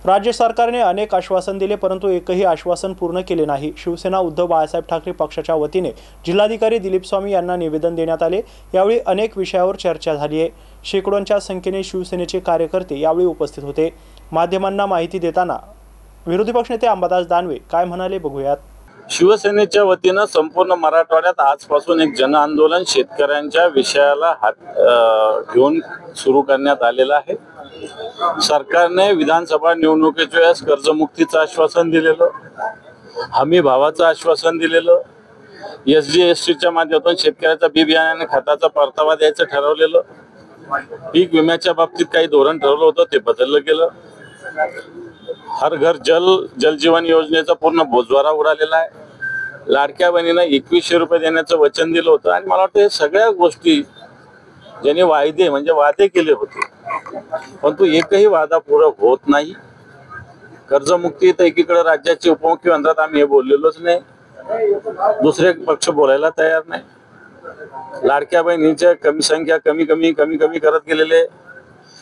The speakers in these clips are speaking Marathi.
राज्य सरकारने अनेक आश्वासन दिले, परंतु एकही आश्वासन पूर्ण केले नाही। शिवसेना उद्धव बाळासाहेब ठाकरे पक्षाच्या वतीने जिल्हाधिकारी दिलीप स्वामी यांना निवेदन देण्यात आले। यावेळी अनेक विषयावर चर्चा झाली आहे। शेकडोंच्या संख्येने शिवसेनेचे कार्यकर्ते यावेळी उपस्थित होते। माध्यमांना माहिती देताना विरोधी पक्षनेते अंबादास दानवे काय म्हणाले बघूयात। शिवसेनेच्या वतीने संपूर्ण मराठवाड्यात आजपासून एक जन आंदोलन शेतकऱ्यांच्या विषयाला घेऊन सुरू करण्यात आलेला आहे। सरकारने विधानसभा निवडणुकीच्या वेळेस कर्जमुक्तीचं आश्वासन दिलेलं, हमी भावाचं आश्वासन दिलेलं, SGSTच्या माध्यमातून शेतकऱ्याचा बी बियाणे खताचा परतावा द्यायचं ठरवलेलं, पीक विम्याच्या बाबतीत काही धोरण ठरवलं होतं ते बदललं गेलं, हर घर जल जीवन योजनेचा पूर्ण बोजवारा उडालेला आहे, लाडक्या बहिणींना 2100 रुपये देण्याचं वचन दिलं होतं। आणि मला वाटतं हे सगळ्या गोष्टी ज्यांनी वादे केले होते, परंतु एकही वादा पूर्ण होत नाही। कर्जमुक्ती तर एकीकडे राज्याचे उपमुख्यमंत्री आम्ही हे बोललेलोच नाही, दुसरे पक्ष बोलायला तयार नाही। लाडक्या बहिणींच्या संख्या कमी करत गेलेले,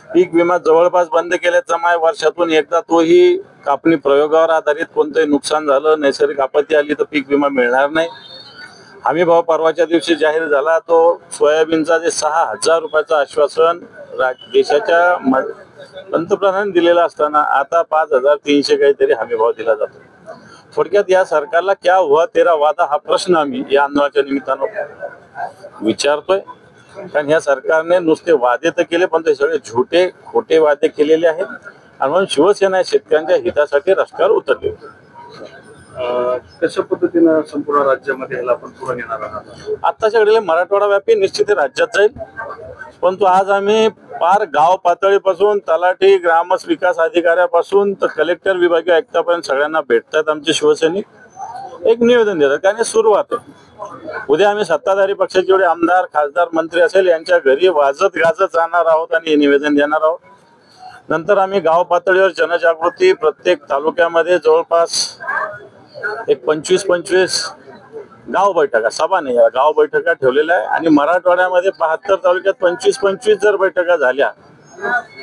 पीक विमा जवळपास बंद केल्याचा माय वर्षातून एकदा तोही कापणी प्रयोगावर आधारित कोणतंही नुकसान झालं, नैसर्गिक आपत्ती आली तर पीक विमा मिळणार नाही। हमी भाव परवाच्या दिवशी जाहीर झाला, तो सोयाबीनचा जे 6000 रुपयाचं आश्वासन देशाच्या पंतप्रधानांनी दिलेला असताना आता 5300 काहीतरी हमी भाव दिला जातो। थोडक्यात या सरकारला क्या हुआ तेरा वादा हा प्रश्न आम्ही या आंदोलनाच्या निमित्तानं विचारतोय। कारण या सरकारने नुसते वादे तर केले, पण ते सगळे खोटे वादे केलेले आहेत। आणि म्हणून शिवसेना शेतकऱ्यांच्या हितासाठी रस्त्यावर उतरली। कशा पद्धतीने संपूर्ण राज्यामध्ये ह्याला आपण पुढे नेणार आहात? आताच्या घडीला मराठवाडा व्यापी निश्चित राज्यात जाईल, परंतु आज आम्ही पार गाव पातळीपासून तलाठी ग्रामस विकास अधिकाऱ्यापासून तर कलेक्टर विभागीय आयुक्तापर्यंत सगळ्यांना भेटतात आमचे शिवसैनिक, एक निवेदन देतात। कारण सुरुवात आहे, उद्या आम्ही सत्ताधारी पक्षाचे जेवढे आमदार खासदार मंत्री असेल यांच्या घरी वाजत गाजत जाणार आहोत आणि हे निवेदन देणार आहोत। नंतर आम्ही गाव पातळीवर जनजागृती प्रत्येक तालुक्यामध्ये जवळपास एक 25 गाव बैठका, सभा नाही गाव बैठका ठेवलेल्या आहे। आणि मराठवाड्यामध्ये 72 तालुक्यात 25 जर बैठका झाल्या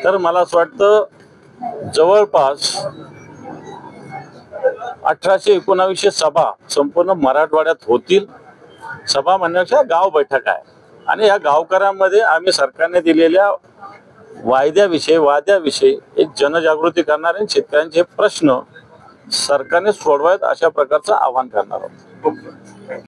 तर मला असं वाटतं जवळपास 1800-1900 सभा संपूर्ण मराठवाड्यात होतील। सभा म्हणण्यापेक्षा गाव बैठक आहे आणि या गावकऱ्यांमध्ये आम्ही सरकारने दिलेल्या वाद्याविषयी एक जनजागृती करणार आहे। शेतकऱ्यांचे प्रश्न सरकारने सोडवावेत अशा प्रकारचं आवाहन करणार आहोत।